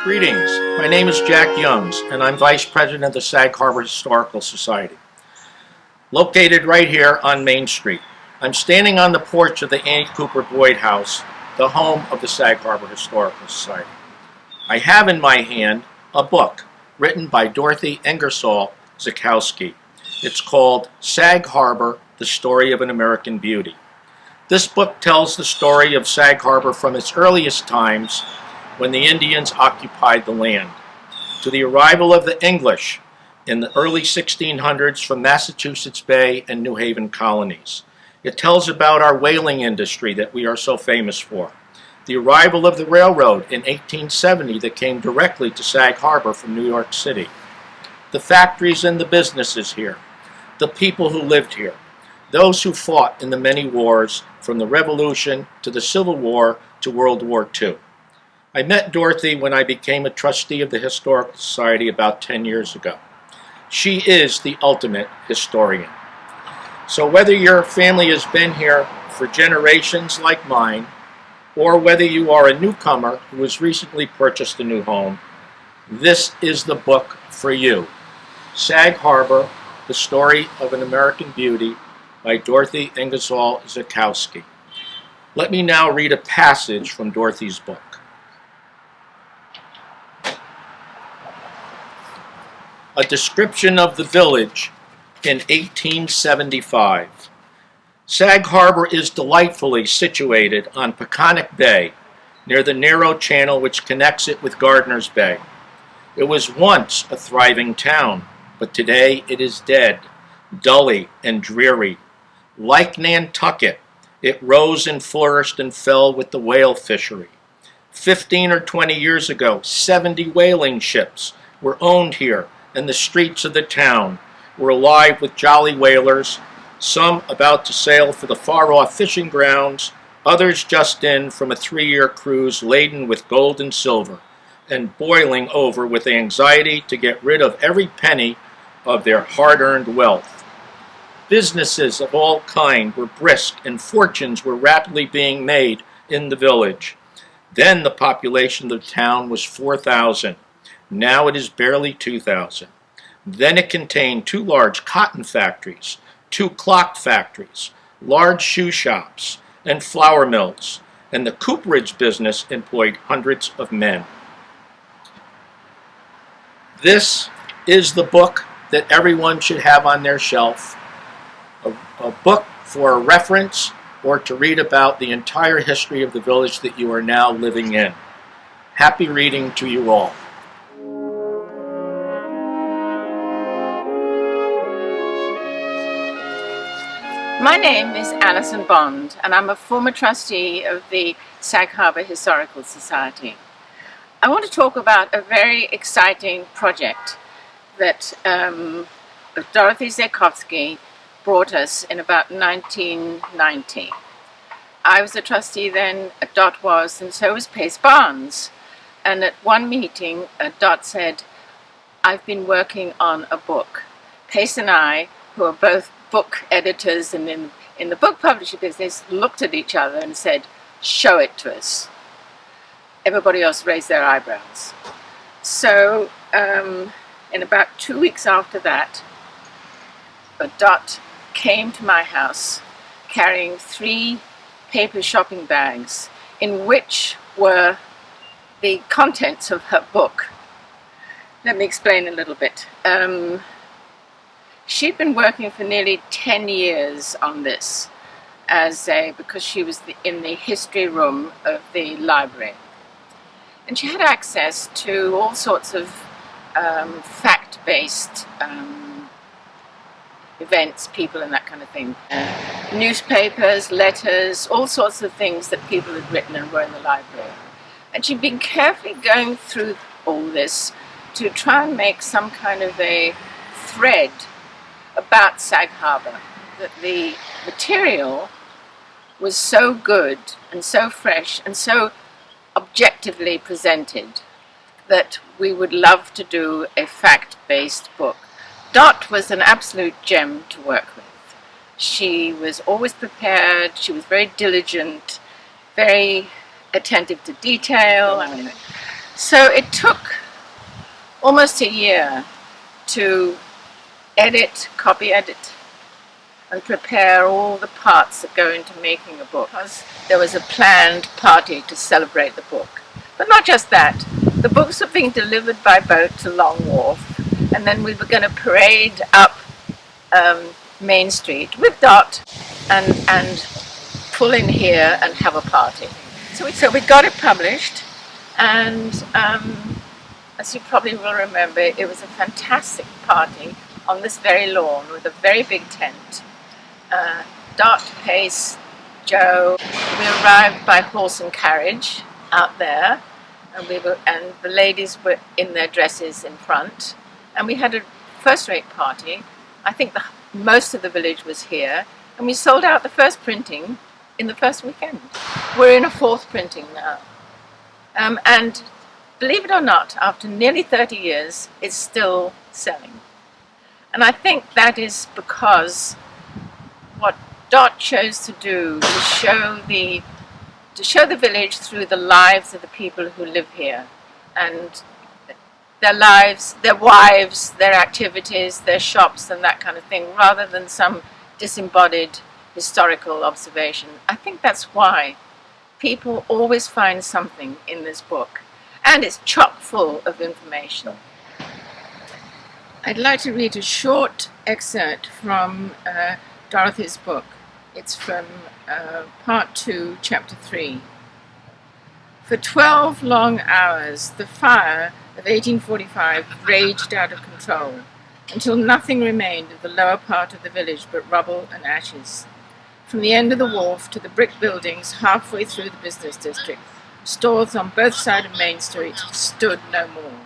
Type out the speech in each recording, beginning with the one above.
Greetings, my name is Jack Youngs, and I'm Vice President of the Sag Harbor Historical Society, located right here on Main Street. I'm standing on the porch of the Annie Cooper Boyd House, the home of the Sag Harbor Historical Society. I have in my hand a book written by Dorothy Ingersoll Zaykowski. It's called Sag Harbor, The Story of an American Beauty. This book tells the story of Sag Harbor from its earliest times when the Indians occupied the land, to the arrival of the English in the early 1600s from Massachusetts Bay and New Haven colonies. It tells about our whaling industry that we are so famous for, the arrival of the railroad in 1870 that came directly to Sag Harbor from New York City, the factories and the businesses here, the people who lived here, those who fought in the many wars from the Revolution to the Civil War to World War II. I met Dorothy when I became a trustee of the Historical Society about 10 years ago. She is the ultimate historian. So whether your family has been here for generations like mine, or whether you are a newcomer who has recently purchased a new home, this is the book for you. Sag Harbor, The Story of an American Beauty by Dorothy Ingersoll Zaykowski. Let me now read a passage from Dorothy's book. A description of the village in 1875. Sag Harbor is delightfully situated on Peconic Bay, near the narrow channel which connects it with Gardiner's Bay. It was once a thriving town, but today it is dead, dully and dreary. Like Nantucket, it rose and flourished and fell with the whale fishery. 15 or 20 years ago, 70 whaling ships were owned here, and the streets of the town were alive with jolly whalers, some about to sail for the far-off fishing grounds, others just in from a 3-year cruise laden with gold and silver, and boiling over with anxiety to get rid of every penny of their hard-earned wealth. Businesses of all kinds were brisk, and fortunes were rapidly being made in the village. Then the population of the town was 4,000. Now it is barely 2,000. Then it contained 2 large cotton factories, 2 clock factories, large shoe shops, and flour mills, and the cooperage business employed hundreds of men. This is the book that everyone should have on their shelf, a book for a reference or to read about the entire history of the village that you are now living in. Happy reading to you all. My name is Alison Bond, and I'm a former trustee of the Sag Harbor Historical Society. I want to talk about a very exciting project that Dorothy Zaykowski brought us in about 1990. I was a trustee then, Dot was, and so was Pace Barnes. And at one meeting, Dot said, "I've been working on a book." Pace and I, who are both book editors and in the book publishing business, looked at each other and said, "Show it to us." Everybody else raised their eyebrows. So in about 2 weeks after that, Dot came to my house carrying 3 paper shopping bags in which were the contents of her book. Let me explain a little bit. She'd been working for nearly 10 years on this because she was in the history room of the library. And she had access to all sorts of fact-based events, people and that kind of thing. Newspapers, letters, all sorts of things that people had written and were in the library. And she'd been carefully going through all this to try and make some kind of a thread about Sag Harbor, that the material was so good and so fresh and so objectively presented that we would love to do a fact-based book. Dot was an absolute gem to work with. She was always prepared, she was very diligent, very attentive to detail. So it took almost a year to edit, copy edit, and prepare all the parts that go into making a book. Because there was a planned party to celebrate the book. But not just that, the books were being delivered by boat to Long Wharf, and then we were going to parade up Main Street with Dot and pull in here and have a party. So we got it published, and as you probably will remember, it was a fantastic party on this very lawn with a very big tent. Dot, Pace, Joe. We arrived by horse and carriage out there, and the ladies were in their dresses in front, and we had a first-rate party. I think most of the village was here, and we sold out the first printing in the first weekend. We're in a fourth printing now, and believe it or not, after nearly 30 years, it's still selling. And I think that is because what Dot chose to do to show the village through the lives of the people who live here, and their lives, their wives, their activities, their shops and that kind of thing, rather than some disembodied historical observation. I think that's why people always find something in this book, and it's chock full of information. I'd like to read a short excerpt from Dorothy's book. It's from part 2, chapter 3. For 12 long hours, the fire of 1845 raged out of control, until nothing remained of the lower part of the village but rubble and ashes. From the end of the wharf to the brick buildings halfway through the business district, stores on both sides of Main Street stood no more.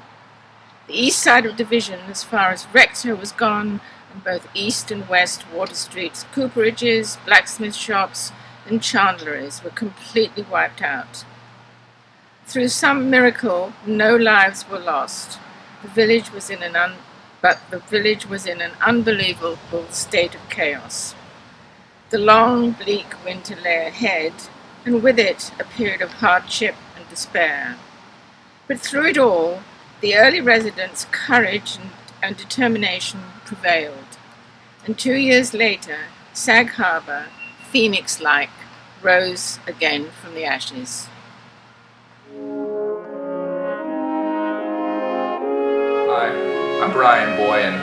The east side of Division, as far as Rector, was gone, and both east and west Water Streets, cooperages, blacksmith shops, and chandleries were completely wiped out. Through some miracle, no lives were lost. The village was in an unbelievable state of chaos. The long, bleak winter lay ahead, and with it a period of hardship and despair. But through it all, the early residents' courage and determination prevailed, and 2 years later, Sag Harbor, phoenix-like, rose again from the ashes. Hi, I'm Brian Boyan,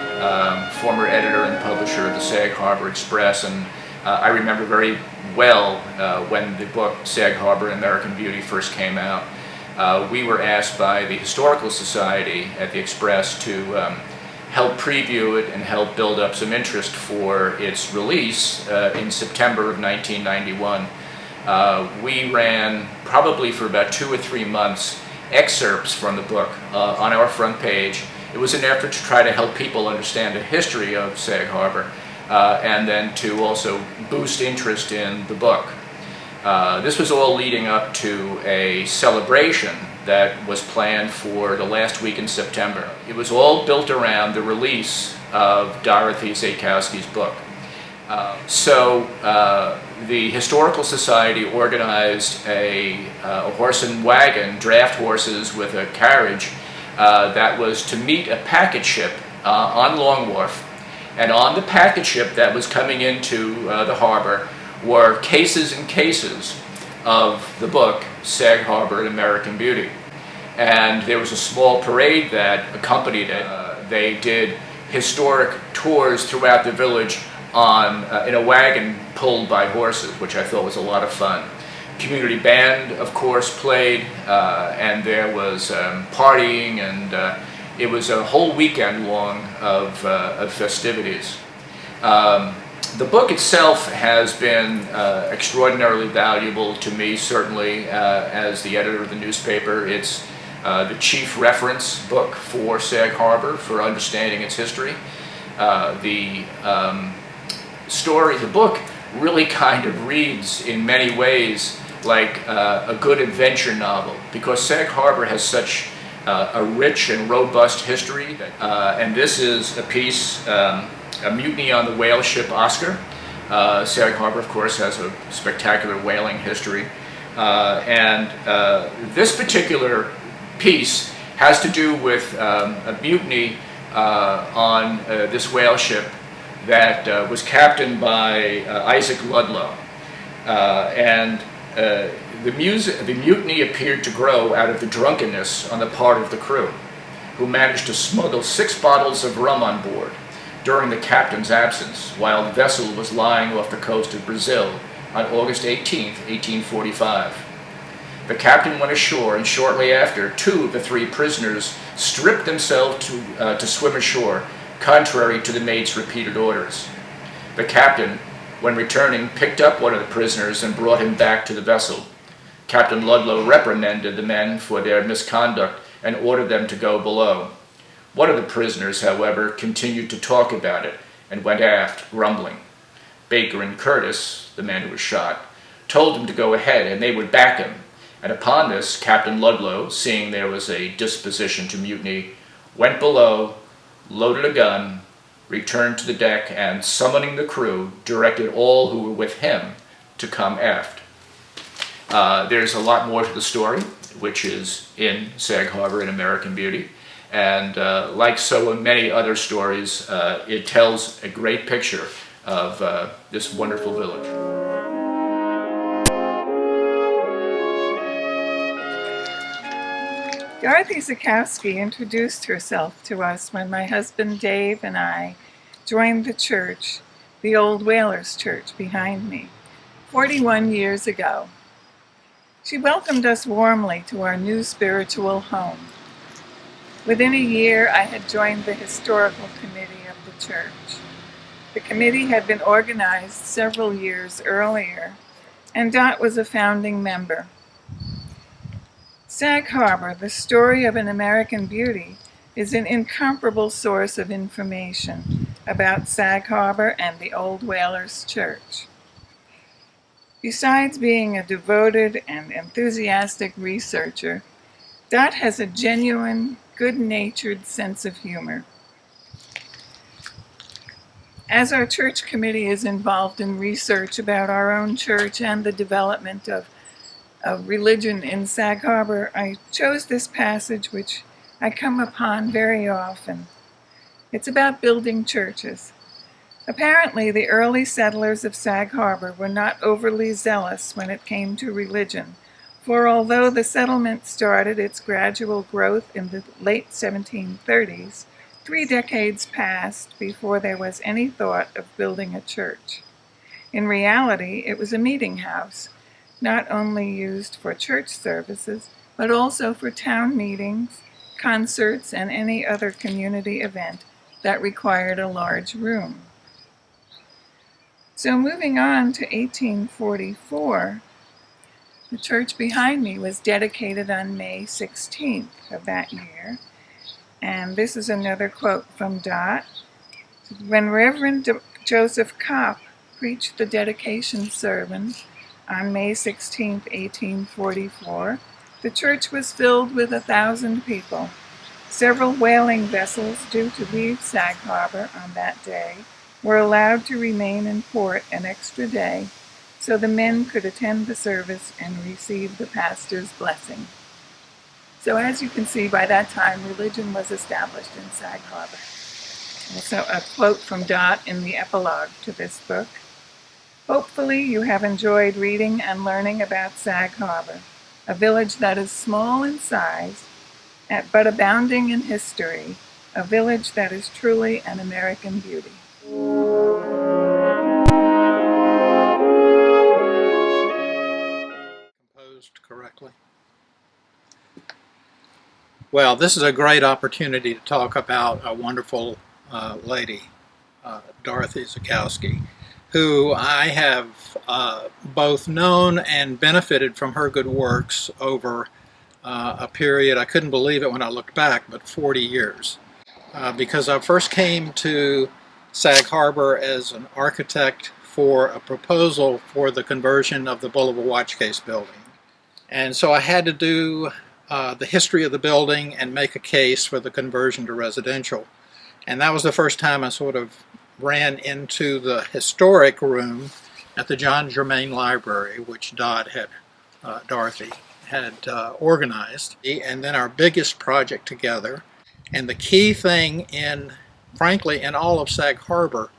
former editor and publisher of the Sag Harbor Express, and I remember very well when the book Sag Harbor and American Beauty first came out. We were asked by the Historical Society at the Express to help preview it and help build up some interest for its release in September of 1991. We ran, probably for about 2 or 3 months, excerpts from the book on our front page. It was an effort to try to help people understand the history of Sag Harbor and then to also boost interest in the book. This was all leading up to a celebration that was planned for the last week in September. It was all built around the release of Dorothy Zaykowski's book. So the Historical Society organized a horse and wagon, draft horses with a carriage, that was to meet a packet ship on Long Wharf. And on the packet ship that was coming into the harbor were cases and cases of the book Sag Harbor-and American Beauty. And there was a small parade that accompanied it. They did historic tours throughout the village in a wagon pulled by horses, which I thought was a lot of fun. Community band, of course, played, and there was partying, and it was a whole weekend long of festivities. The book itself has been extraordinarily valuable to me, certainly, as the editor of the newspaper. It's the chief reference book for Sag Harbor for understanding its history. The book really kind of reads in many ways like a good adventure novel, because Sag Harbor has such a rich and robust history. And this is a piece, a mutiny on the whale ship Oscar. Sag Harbor, of course, has a spectacular whaling history. And this particular piece has to do with a mutiny on this whale ship that was captained by Isaac Ludlow. The mutiny appeared to grow out of the drunkenness on the part of the crew, who managed to smuggle 6 bottles of rum on board during the captain's absence, while the vessel was lying off the coast of Brazil on August 18, 1845. The captain went ashore, and shortly after, 2 of the 3 prisoners stripped themselves to swim ashore, contrary to the mate's repeated orders. The captain, when returning, picked up one of the prisoners and brought him back to the vessel. Captain Ludlow reprimanded the men for their misconduct and ordered them to go below. One of the prisoners, however, continued to talk about it and went aft, grumbling. Baker and Curtis, the man who was shot, told him to go ahead and they would back him. And upon this, Captain Ludlow, seeing there was a disposition to mutiny, went below, loaded a gun, returned to the deck, and summoning the crew, directed all who were with him to come aft. There's a lot more to the story, which is in Sag Harbor and American Beauty. And like so many other stories, it tells a great picture of this wonderful village. Dorothy Zaykowski introduced herself to us when my husband Dave and I joined the church, the Old Whalers Church behind me, 41 years ago. She welcomed us warmly to our new spiritual home. Within a year, I had joined the historical committee of the church. The committee had been organized several years earlier, and Dot was a founding member. Sag Harbor, the story of an American beauty, is an incomparable source of information about Sag Harbor and the Old Whalers Church. Besides being a devoted and enthusiastic researcher, Dot has a genuine, good-natured sense of humor. As our church committee is involved in research about our own church and the development of religion in Sag Harbor, I chose this passage which I come upon very often. It's about building churches. Apparently, the early settlers of Sag Harbor were not overly zealous when it came to religion, for although the settlement started its gradual growth in the late 1730s, 3 decades passed before there was any thought of building a church. In reality, it was a meeting house, not only used for church services, but also for town meetings, concerts, and any other community event that required a large room. So moving on to 1844, the church behind me was dedicated on May 16th of that year. And this is another quote from Dot. When Reverend Joseph Kopp preached the dedication sermon on May 16, 1844, the church was filled with 1,000 people. Several whaling vessels due to leave Sag Harbor on that day were allowed to remain in port an extra day so the men could attend the service and receive the pastor's blessing. So as you can see, by that time, religion was established in Sag Harbor. Also a quote from Dot in the epilogue to this book. Hopefully you have enjoyed reading and learning about Sag Harbor, a village that is small in size, but abounding in history, a village that is truly an American beauty. Composed correctly. Well, this is a great opportunity to talk about a wonderful lady, Dorothy Zaykowski, who I have both known and benefited from her good works over a period, I couldn't believe it when I looked back, but 40 years. Because I first came to Sag Harbor as an architect for a proposal for the conversion of the Bolivar Watch Case building. And so I had to do the history of the building and make a case for the conversion to residential. And that was the first time I sort of ran into the historic room at the John Germain Library, which Dorothy had organized, and then our biggest project together. And the key thing frankly, in all of Sag Harbor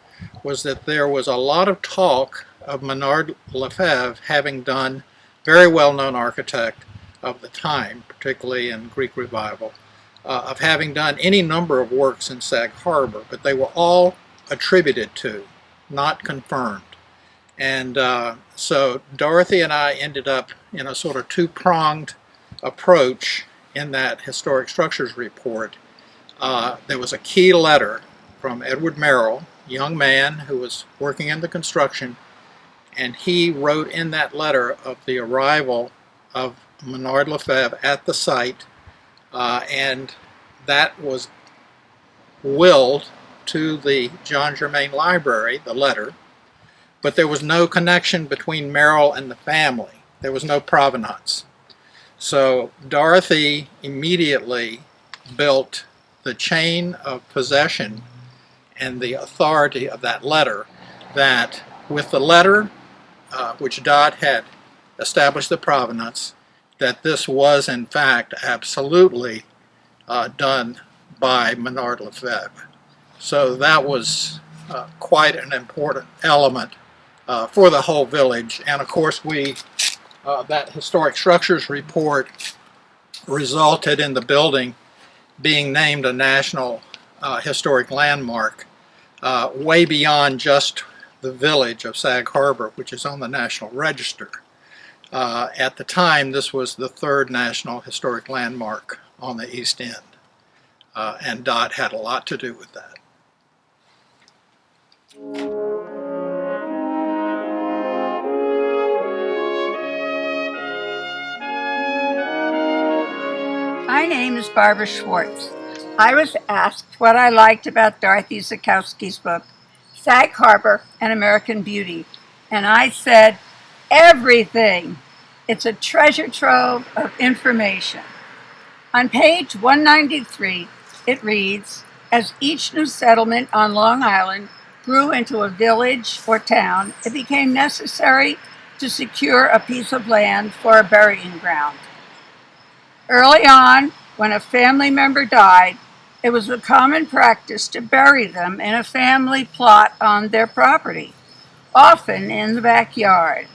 was that there was a lot of talk of Menard Lefebvre having done, very well-known architect of the time, particularly in Greek Revival, of having done any number of works in Sag Harbor, but they were all attributed to, not confirmed. And so Dorothy and I ended up in a sort of two-pronged approach in that historic structures report. There was a key letter from Edward Merrill, a young man who was working in the construction, and he wrote in that letter of the arrival of Menard Lefebvre at the site, and that was willed to the John Germain Library, the letter, but there was no connection between Merrill and the family. There was no provenance. So Dorothy immediately built the chain of possession and the authority of that letter, that with the letter, which Dot had established the provenance, that this was in fact absolutely done by Menard Lefebvre. So that was quite an important element for the whole village. And of course that historic structures report resulted in the building being named a National Historic Landmark, way beyond just the village of Sag Harbor, which is on the National Register. At the time, this was the third National Historic Landmark on the East End, and Dot had a lot to do with that. My name is Barbara Schwartz. I was asked what I liked about Dorothy Zaykowski's book, Sag Harbor and American Beauty, and I said, everything. It's a treasure trove of information. On page 193, it reads, as each new settlement on Long Island grew into a village or town, it became necessary to secure a piece of land for a burying ground. Early on, when a family member died, it was a common practice to bury them in a family plot on their property, often in the backyard.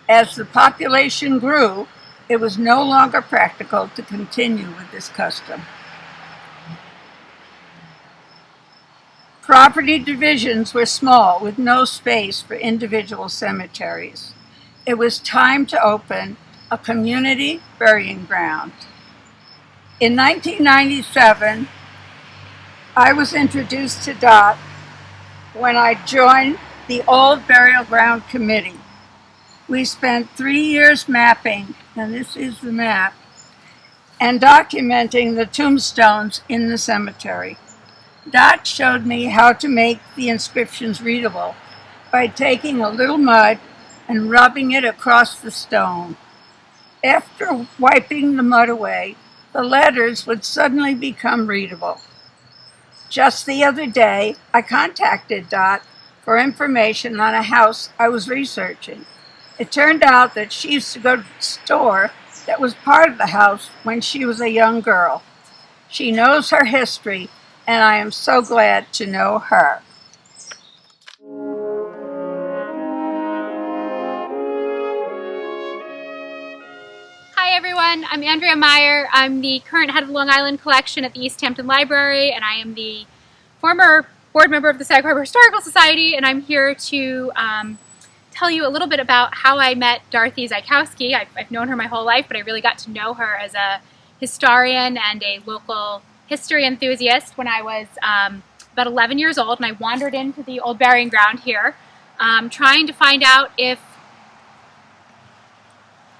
As the population grew, it was no longer practical to continue with this custom. Property divisions were small, with no space for individual cemeteries. It was time to open a community burying ground. In 1997, I was introduced to Dot when I joined the Old Burial Ground Committee. We spent 3 years mapping, and this is the map, and documenting the tombstones in the cemetery. Dot showed me how to make the inscriptions readable by taking a little mud and rubbing it across the stone. After wiping the mud away, the letters would suddenly become readable. Just the other day, I contacted Dot for information on a house I was researching. It turned out that she used to go to the store that was part of the house when she was a young girl. She knows her history, and I am so glad to know her. Hi everyone, I'm Andrea Meyer. I'm the current head of the Long Island Collection at the East Hampton Library, and I am the former board member of the Sag Harbor Historical Society, and I'm here to tell you a little bit about how I met Dorothy Zaykowski. I've known her my whole life, but I really got to know her as a historian and a local history enthusiast when I was about 11 years old, and I wandered into the old burying ground here, trying to find out if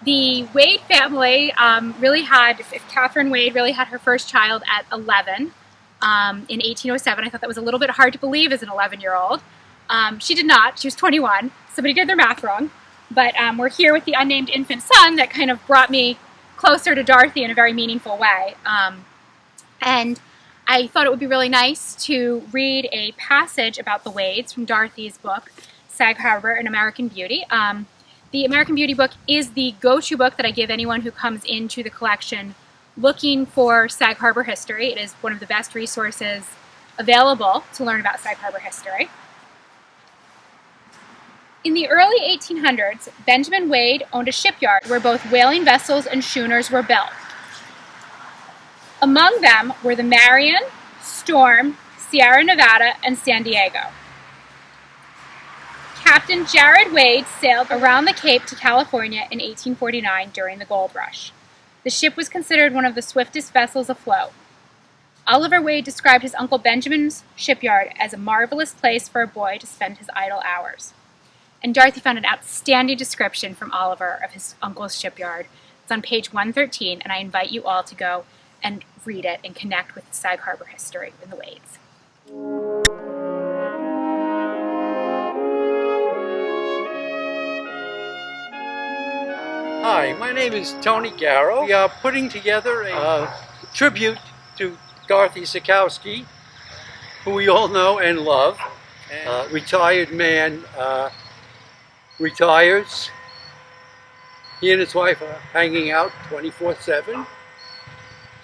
the Wade family if Catherine Wade really had her first child at 11 in 1807. I thought that was a little bit hard to believe as an 11-year-old. She did not. She was 21. Somebody did their math wrong. But we're here with the unnamed infant son that kind of brought me closer to Dorothy in a very meaningful way. And I thought it would be really nice to read a passage about the Wades from Dorothy's book, Sag Harbor and American Beauty. The American Beauty book is the go-to book that I give anyone who comes into the collection looking for Sag Harbor history. It is one of the best resources available to learn about Sag Harbor history. In the early 1800s, Benjamin Wade owned a shipyard where both whaling vessels and schooners were built. Among them were the Marion, Storm, Sierra Nevada, and San Diego. Captain Jared Wade sailed around the Cape to California in 1849 during the gold rush. The ship was considered one of the swiftest vessels afloat. Oliver Wade described his Uncle Benjamin's shipyard as a marvelous place for a boy to spend his idle hours. And Dorothy found an outstanding description from Oliver of his uncle's shipyard. It's on page 113, and I invite you all to go and read it and connect with Sag Harbor history in the Wades. Hi, my name is Tony Garrow. We are putting together a tribute to Dorothy Zaykowski, who we all know and love. Retired man, retires. He and his wife are hanging out 24/7.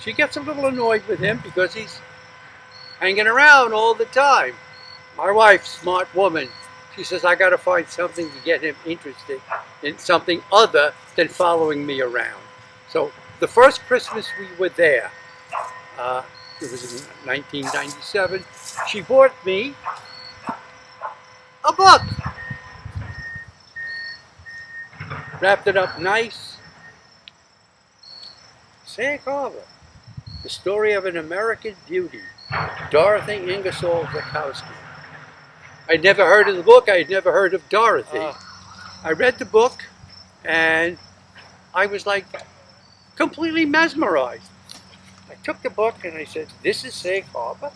She gets a little annoyed with him because he's hanging around all the time. My wife, smart woman, she says, I gotta find something to get him interested in something other than following me around. So the first Christmas we were there, it was in 1997, she bought me a book. Wrapped it up nice. Sag Harbor, the story of an American beauty, Dorothy Ingersoll Zaykowski. I'd never heard of the book, I'd never heard of Dorothy. I read the book and I was like completely mesmerized. I took the book and I said, this is Sag Harbor?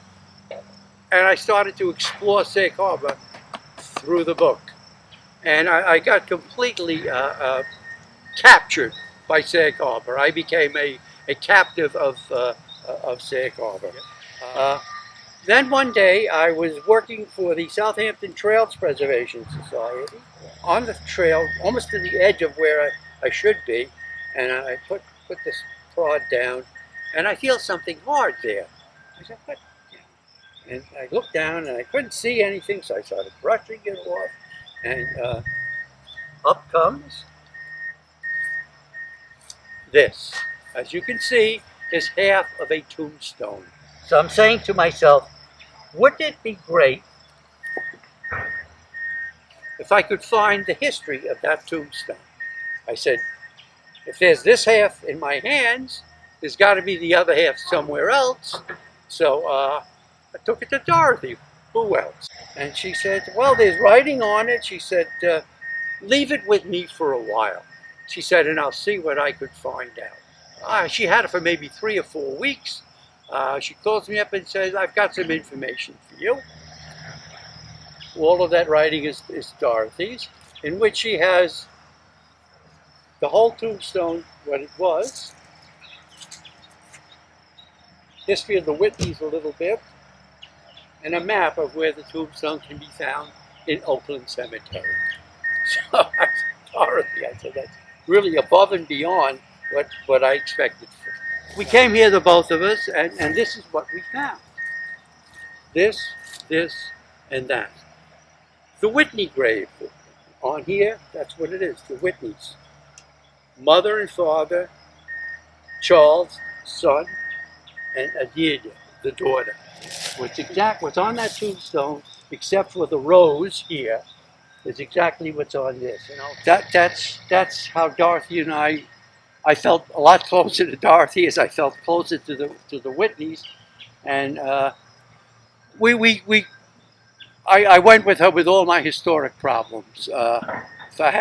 And I started to explore Sag Harbor through the book. And I got completely captured by Sag Harbor. I became a captive of Sag Harbor. Then one day I was working for the Southampton Trails Preservation Society on the trail, almost to the edge of where I should be, and I put this prod down, and I feel something hard there. I said, what? And I looked down and I couldn't see anything, so I started brushing it off, and up comes this. As you can see, is half of a tombstone. So I'm saying to myself, wouldn't it be great if I could find the history of that tombstone? I said, if there's this half in my hands, there's got to be the other half somewhere else. So I took it to Dorothy. Who else? And she said, well, there's writing on it. She said, leave it with me for a while. She said, and I'll see what I could find out. She had it for maybe 3 or 4 weeks. She calls me up and says, I've got some information for you. All of that writing is Dorothy's, in which she has the whole tombstone, what it was, history of the Whitneys a little bit, and a map of where the tombstone can be found in Oakland Cemetery. So I said, Dorothy, I said, that's really above and beyond what I expected. We came here, the both of us, and this is what we found. This, and that. The Whitney grave on here, that's what it is, the Whitneys. Mother and father, Charles, son, and Adelia, the daughter. What's on that tombstone, except for the rose here, is exactly what's on this. You know, that's how Dorothy and I felt a lot closer to Dorothy as I felt closer to the Whitneys, and I went with her with all my historic problems. By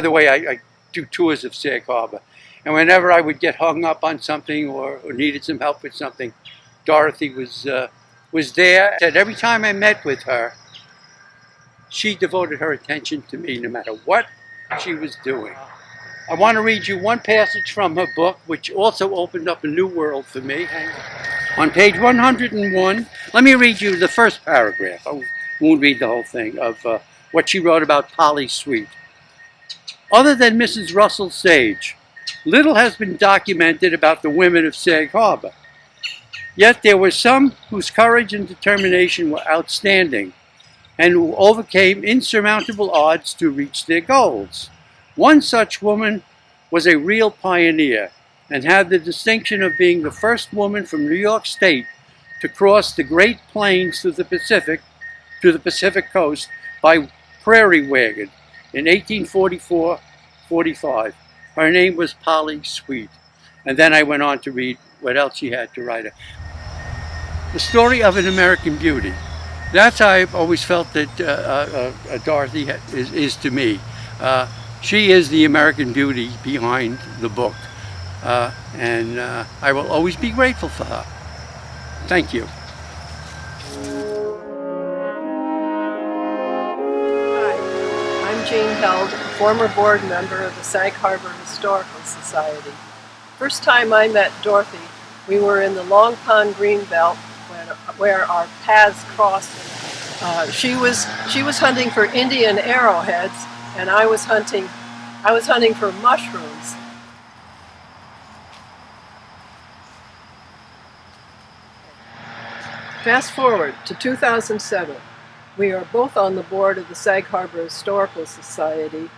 the way, I do tours of Sag Harbor, and whenever I would get hung up on something or needed some help with something, Dorothy was there. And every time I met with her, she devoted her attention to me, no matter what she was doing. I want to read you one passage from her book, which also opened up a new world for me. On page 101, let me read you the first paragraph. I won't read the whole thing, of what she wrote about Polly Sweet. Other than Mrs. Russell Sage, little has been documented about the women of Sag Harbor. Yet there were some whose courage and determination were outstanding and who overcame insurmountable odds to reach their goals. One such woman was a real pioneer and had the distinction of being the first woman from New York State to cross the Great Plains to the Pacific coast by prairie wagon in 1844-45. Her name was Polly Sweet. And then I went on to read what else she had to write. The story of an American beauty. That's how I've always felt that Dorothy is to me. She is the American beauty behind the book. And I will always be grateful for her. Thank you. Hi, I'm Jean Held, a former board member of the Sag Harbor Historical Society. First time I met Dorothy, we were in the Long Pond Greenbelt where our paths crossed. She was hunting for Indian arrowheads, and I was hunting for mushrooms. Fast forward to 2007. We are both on the board of the Sag Harbor Historical Society.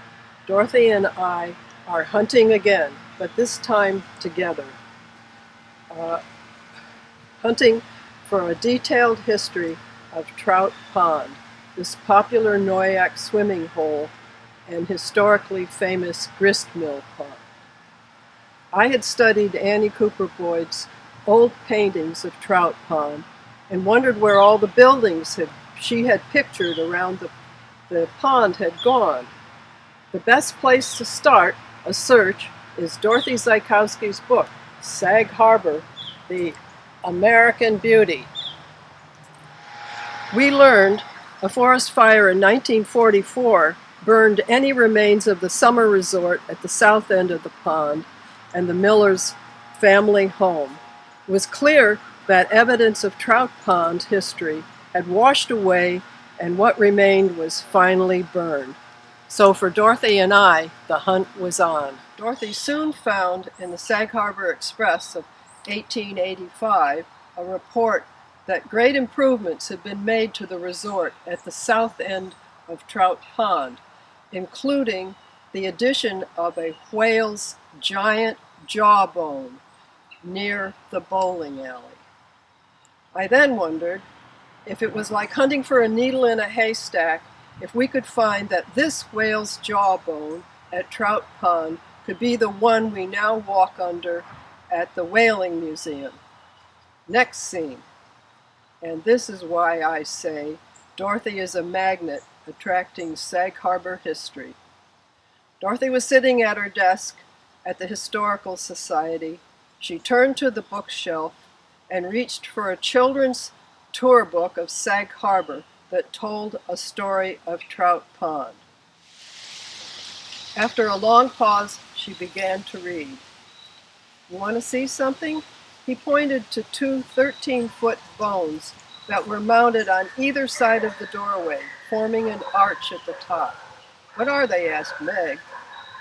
Dorothy and I are hunting again, but this time together. Hunting for a detailed history of Trout Pond, this popular Noyak swimming hole and historically famous gristmill pond. I had studied Annie Cooper Boyd's old paintings of Trout Pond and wondered where all the buildings she had pictured around the pond had gone. The best place to start a search is Dorothy Zaykowski's book, Sag Harbor, the American Beauty. We learned a forest fire in 1944 burned any remains of the summer resort at the south end of the pond and the Miller's family home. It was clear that evidence of Trout Pond history had washed away and what remained was finally burned. So for Dorothy and I, the hunt was on. Dorothy soon found in the Sag Harbor Express of 1885 a report that great improvements had been made to the resort at the south end of Trout Pond, including the addition of a whale's giant jawbone near the bowling alley. I then wondered if it was like hunting for a needle in a haystack, if we could find that this whale's jawbone at Trout Pond could be the one we now walk under at the Whaling Museum. Next scene. And this is why I say Dorothy is a magnet attracting Sag Harbor history. Dorothy was sitting at her desk at the Historical Society. She turned to the bookshelf and reached for a children's tour book of Sag Harbor that told a story of Trout Pond. After a long pause, she began to read. You want to see something? He pointed to two 13-foot bones that were mounted on either side of the doorway, forming an arch at the top. What are they? Asked Meg.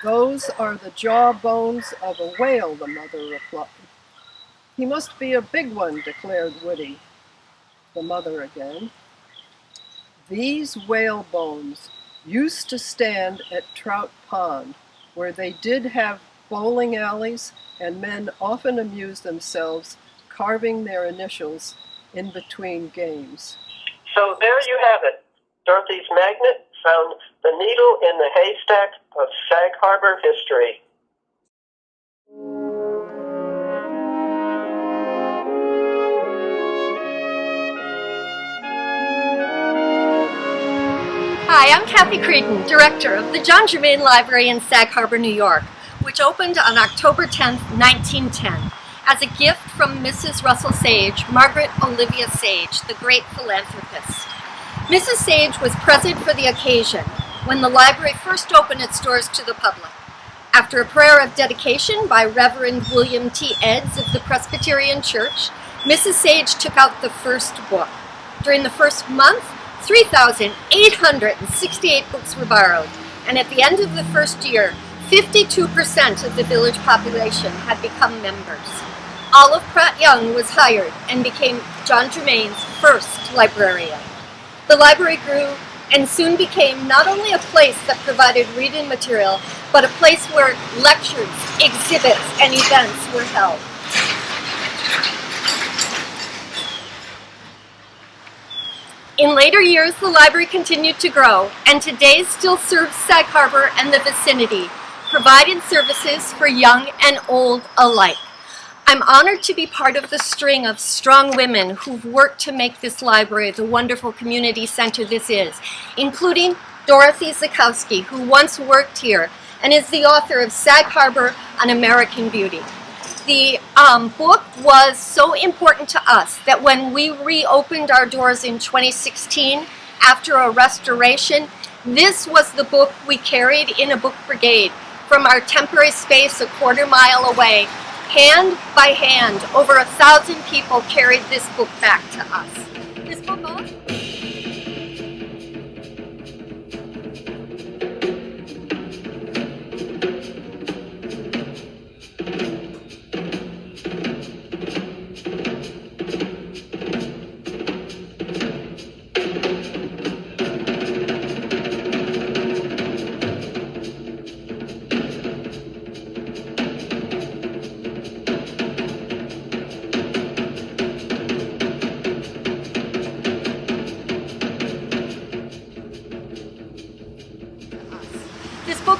Those are the jaw bones of a whale, the mother replied. He must be a big one, declared Woody, the mother again. These whale bones used to stand at Trout Pond, where they did have bowling alleys, and men often amused themselves carving their initials in between games. So there you have it. Dorothy's magnet found the needle in the haystack of Sag Harbor history. Hi, I'm Kathy Creedon, Director of the John Germain Library in Sag Harbor, New York, which opened on October 10, 1910, as a gift from Mrs. Russell Sage, Margaret Olivia Sage, the great philanthropist. Mrs. Sage was present for the occasion when the library first opened its doors to the public. After a prayer of dedication by Reverend William T. Edds of the Presbyterian Church, Mrs. Sage took out the first book. During the first month, 3,868 books were borrowed, and at the end of the first year, 52% of the village population had become members. Olive Pratt Young was hired and became John Germain's first librarian. The library grew and soon became not only a place that provided reading material, but a place where lectures, exhibits, and events were held. In later years, the library continued to grow, and today still serves Sag Harbor and the vicinity, providing services for young and old alike. I'm honored to be part of the string of strong women who've worked to make this library the wonderful community center this is, including Dorothy Zaykowski, who once worked here and is the author of Sag Harbor, An American Beauty. The book was so important to us that when we reopened our doors in 2016 after a restoration, this was the book we carried in a book brigade from our temporary space a quarter-mile away. Hand by hand, over 1,000 people carried this book back to us. This book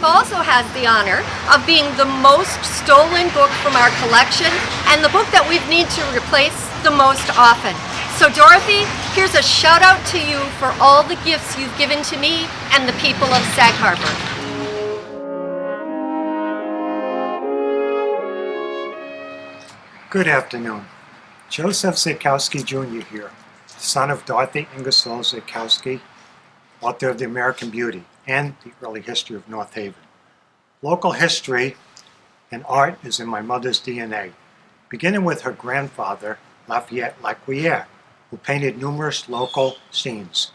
also has the honor of being the most stolen book from our collection and the book that we need to replace the most often. So Dorothy, here's a shout out to you for all the gifts you've given to me and the people of Sag Harbor. Good afternoon. Joseph Zaykowski Jr. here, son of Dorothy Ingersoll Zaykowski, author of The American Beauty and The Early History of North Haven. Local history and art is in my mother's DNA, beginning with her grandfather, Lafayette Laquillere, who painted numerous local scenes,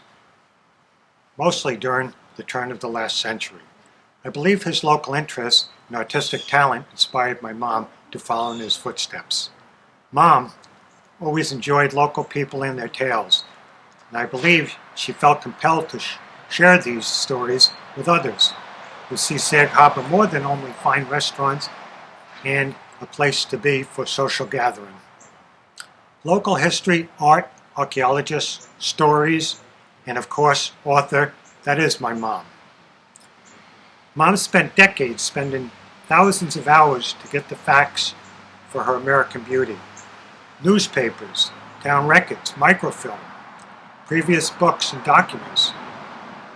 mostly during the turn of the last century. I believe his local interest and artistic talent inspired my mom to follow in his footsteps. Mom always enjoyed local people and their tales, and I believe she felt compelled to share these stories with others who see Sag Harbor more than only fine restaurants and a place to be for social gathering. Local history, art, archaeologists, stories, and of course, author, that is my mom. Mom spent decades spending thousands of hours to get the facts for her American Beauty. Newspapers, town records, microfilm, previous books and documents,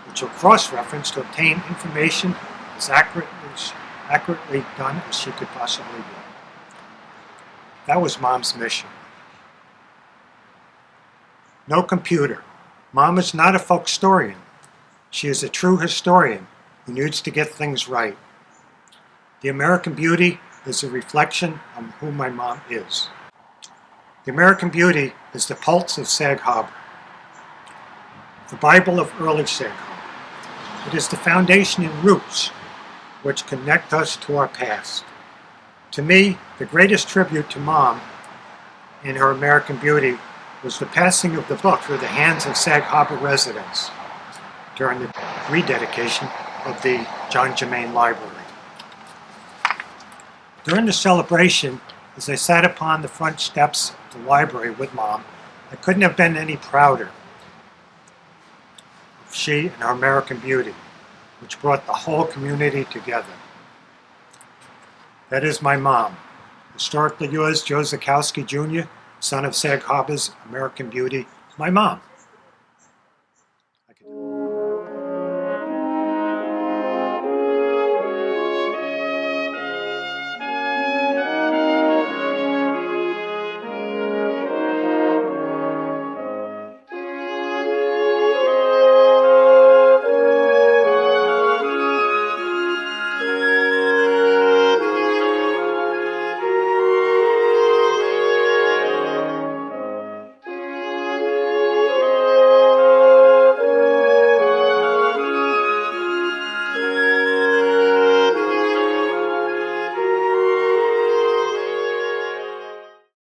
which were cross-referenced to obtain information as accurately done as she could possibly do. That was Mom's mission. No computer. Mom is not a folk historian. She is a true historian who needs to get things right. The American Beauty is a reflection of who my mom is. The American Beauty is the pulse of Sag Harbor, the Bible of early Sag Harbor. It is the foundation and roots which connect us to our past. To me, the greatest tribute to Mom in her American Beauty was the passing of the book through the hands of Sag Harbor residents during the rededication of the John Germain Library. During the celebration, as I sat upon the front steps of the library with Mom, I couldn't have been any prouder of she and her American Beauty, which brought the whole community together. That is my mom. Historically yours, Joe Zaykowski Jr., son of Sag Harbor's American Beauty, my mom.